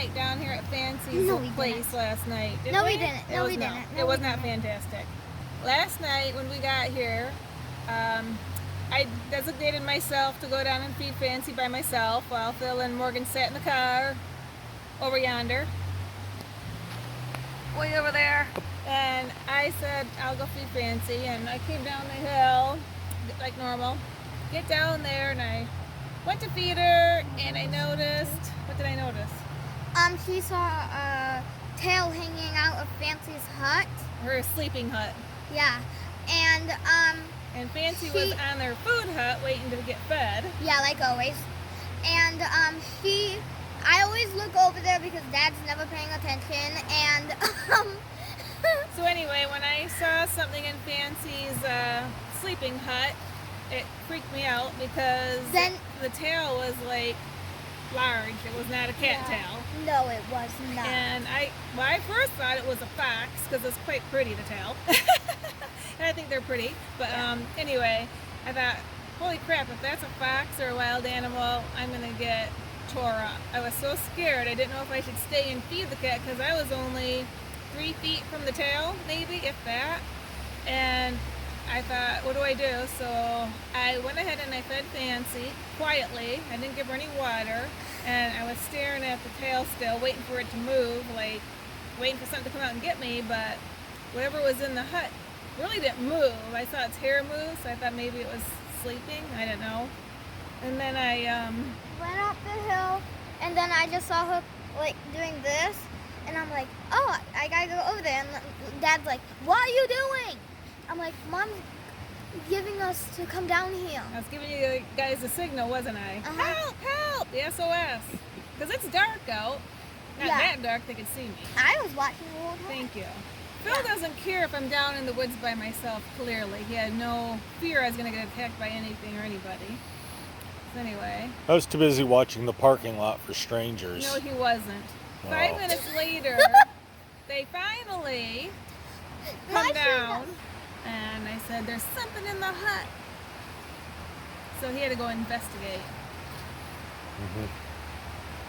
night down here at Fancy's place last night, didn't No, we? we didn't. It was not fantastic. Last night when we got here, I designated myself to go down and feed Fancy by myself while Phil and Morgan sat in the car over yonder. Way over there. And I said, I'll go feed Fancy. And I came down the hill like normal. Get down there and I went to feed her and I noticed, what did I notice? She saw a tail hanging out of Fancy's hut. Her sleeping hut. Yeah. And Fancy was on their food hut waiting to get fed. Yeah, like always. And I always look over there because Dad's never paying attention. And So anyway, when I saw something in Fancy's sleeping hut, it freaked me out because the tail was like large. It was not a cat tail. No, it was not. And I first thought it was a fox because it's quite pretty, the tail. And I think they're pretty. But anyway, I thought, holy crap, if that's a fox or a wild animal, I'm going to get tore up. I was so scared. I didn't know if I should stay and feed the cat because I was only 3 feet from the tail, maybe, if that. And I thought, what do I do? So I went ahead and I fed Fancy quietly. I didn't give her any water. And I was staring at the tail still, waiting for it to move, like waiting for something to come out and get me. But whatever was in the hut really didn't move. I saw its hair move, so I thought maybe it was sleeping. I don't know. And then I went up the hill, and then I just saw her like doing this, and I'm like, oh, I gotta go over there. And Dad's like, what are you doing? I'm like, Mom's giving us to come down here. I was giving you guys a signal, wasn't I? Help, help, the SOS. Because it's dark out. Not that dark, they could see me. I was watching the whole time. Thank you. Phil doesn't care if I'm down in the woods by myself, clearly. He had no fear I was going to get attacked by anything or anybody. So anyway. I was too busy watching the parking lot for strangers. No, he wasn't. 5 minutes later, they finally come down. And I said, there's something in the hut. So he had to go investigate.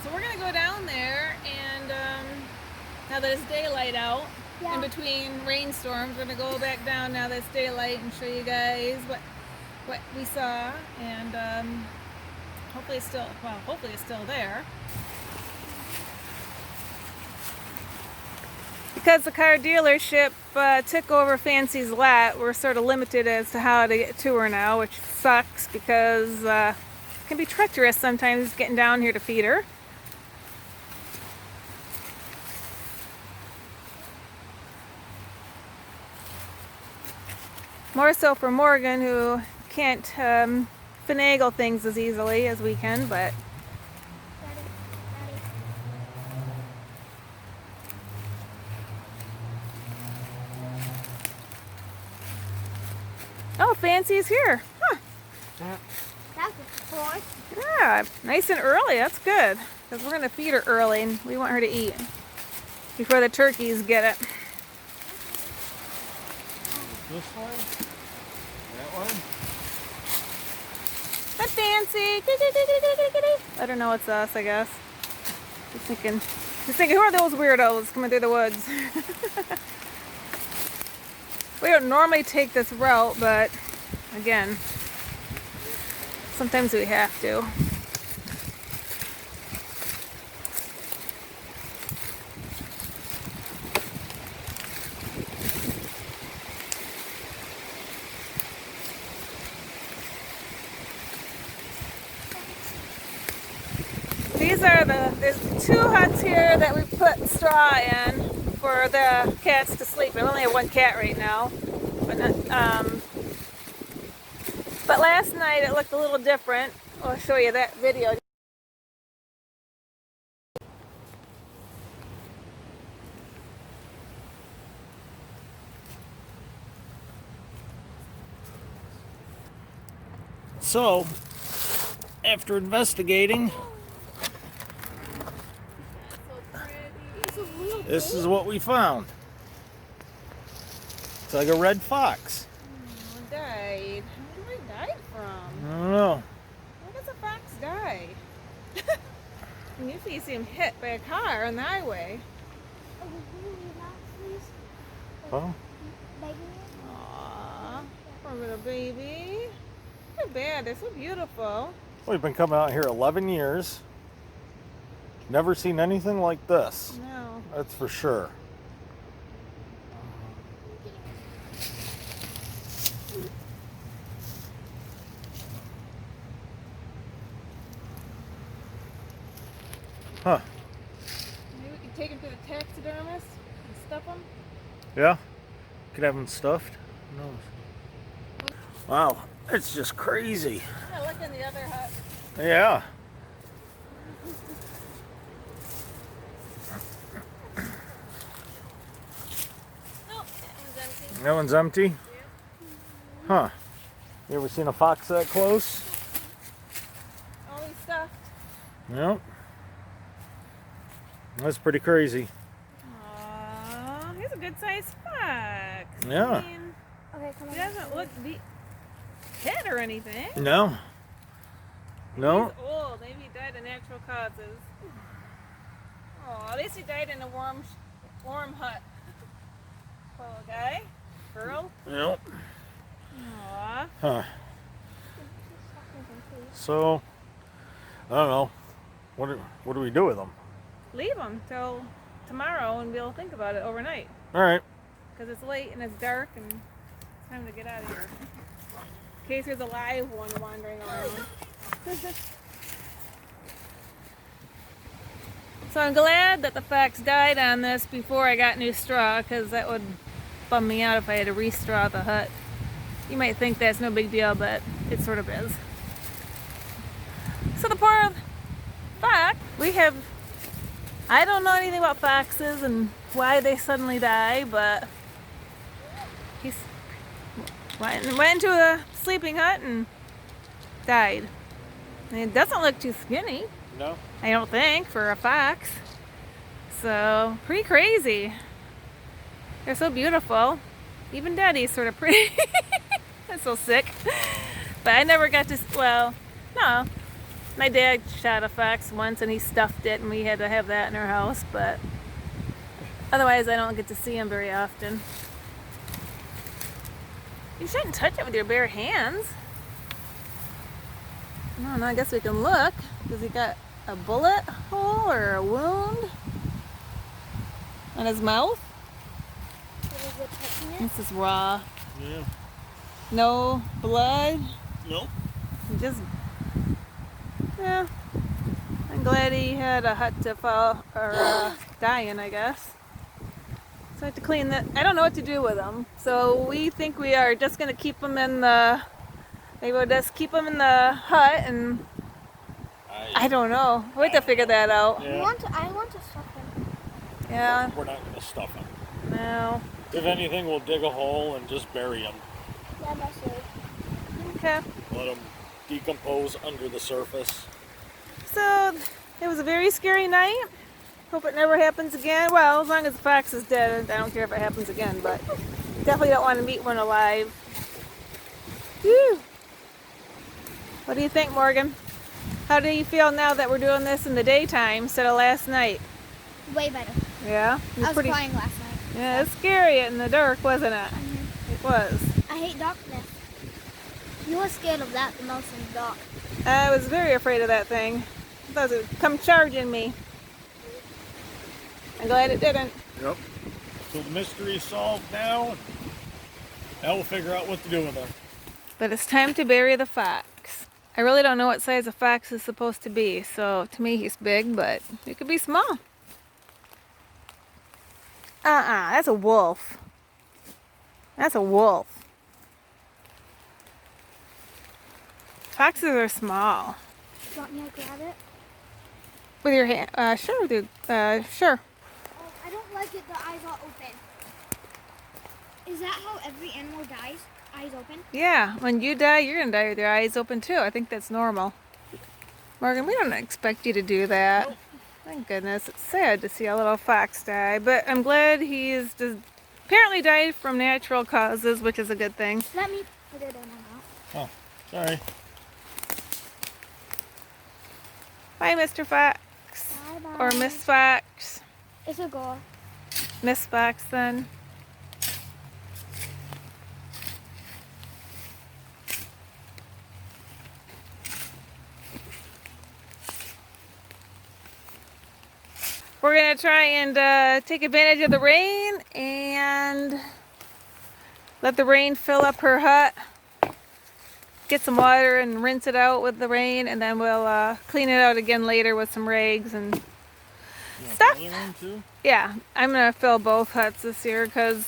So we're going to go down there, and now that it's daylight out, in between rainstorms, we're going to go back down now that it's daylight and show you guys what we saw. And hopefully it's still there. Because the car dealership took over Fancy's lot, we're sort of limited as to how to get to her now, which sucks because it can be treacherous sometimes getting down here to feed her. More so for Morgan, who can't finagle things as easily as we can, but oh, Fancy's here. Huh. That's a horse. Yeah, nice and early. That's good. Because we're going to feed her early and we want her to eat before the turkeys get it. This one? That one? Hi, Fancy. Let her know it's us, I guess. She's thinking, who are those weirdos coming through the woods? We don't normally take this route, but again, sometimes we have to. There's 2 huts here that we put straw in for the cats to sleep. We only have 1 cat right now. But last night it looked a little different. I'll show you that video. So, after investigating, this is what we found. It's like a red fox. Oh, died. Where did I die from? I don't know. Where does a fox die? And usually you see him hit by a car on the highway. Oh, can you leave that, please? Huh? Begging you? Aww, poor little baby. Too bad, they're so beautiful. We've been coming out here 11 years. Never seen anything like this. No. That's for sure. Huh. Maybe we could take him to the taxidermist and stuff him. Yeah? Could have them stuffed. Who knows? Wow, it's just crazy. Yeah, look in the other hut. Yeah. Nope, that one's empty. That one's empty? Huh. You ever seen a fox that close? All these stuff. Nope. That's pretty crazy. Aww, he's a good sized fox. Yeah. I mean, Okay, come on. he doesn't look hit or anything. No. No. He's old. Maybe he died of natural causes. Oh, at least he died in a warm hut. Poor little guy. Girl. Nope. Aw. Huh. So, I don't know. What do we do with them? Leave him till tomorrow and we'll think about it overnight. All right. Because it's late and it's dark and it's time to get out of here. In case there's a live one wandering around. So I'm glad that the fox died on this before I got new straw, because that would bum me out if I had to re-straw the hut. You might think that's no big deal, but it sort of is. So the poor fox, I don't know anything about foxes and why they suddenly die, but he went into a sleeping hut and died. And it doesn't look too skinny, No. I don't think, for a fox. So, pretty crazy. They're so beautiful. Even Daddy's sort of pretty. That's so sick. But I never got to, well, no. My dad shot a fox once and he stuffed it and we had to have that in our house, but otherwise I don't get to see him very often. You shouldn't touch it with your bare hands. No, I guess we can look. Does he got a bullet hole or a wound on his mouth? Is it touching it? This is raw. Yeah. No blood. Nope. Just, yeah. I'm glad he had a hut to fall or die in, I guess. So I have to clean that. I don't know what to do with them. So we think we are just going to keep them in the. Maybe we'll just keep them in the hut, and I don't know. We have to figure that out. Yeah. I want to stuff him. Yeah. We're not going to stuff them. No. If anything, we'll dig a hole and just bury them. Yeah, that's it. Okay. Let them decompose under the surface. So it was a very scary night. Hope it never happens again. Well, as long as the fox is dead, I don't care if it happens again, but definitely don't want to meet one alive. Whew. What do you think, Morgan? How do you feel now that we're doing this in the daytime instead of last night? Way better. Yeah? I was crying last night. Yeah, it's scary in the dark, wasn't it? It was. I hate darkness. You were scared of that the most in the dark. I was very afraid of that thing. I thought it would come charging me. I'm glad it didn't. Yep. So the mystery's solved now. Now we'll figure out what to do with them. But it's time to bury the fox. I really don't know what size a fox is supposed to be, so to me he's big, but he could be small. That's a wolf. That's a wolf. Foxes are small. Do you want me to grab it? With your hand, sure, dude. Sure. Oh, I don't like it. The eyes are open. Is that how every animal dies? Eyes open? Yeah, when you die, you're gonna die with your eyes open too. I think that's normal. Morgan, we don't expect you to do that. Thank goodness. It's sad to see a little fox die, but I'm glad he's just apparently died from natural causes, which is a good thing. Let me put it in my mouth. Oh, sorry. Bye, Mr. Fox. Bye-bye. Or Miss Fox. It's a girl. Miss Fox then. We're gonna try and take advantage of the rain and let the rain fill up her hut. Get some water and rinse it out with the rain, and then we'll clean it out again later with some rags and stuff. Yeah, I'm gonna fill both huts this year because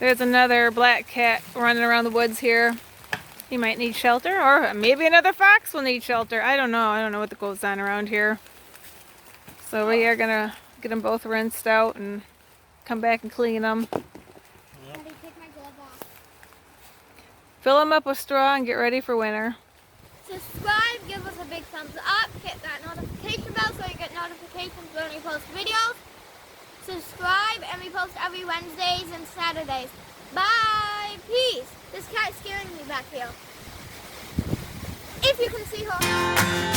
there's another black cat running around the woods here. He might need shelter, or maybe another fox will need shelter. I don't know. I don't know what goes on around here. So we are gonna get them both rinsed out and come back and clean them. Daddy, take my glove off. Fill them up with straw and get ready for winter. Subscribe, give us a big thumbs up, hit that notification bell so you get notifications when we post videos. Subscribe, and we post every Wednesdays and Saturdays. Bye! Peace! This cat's scaring me back here. If you can see her.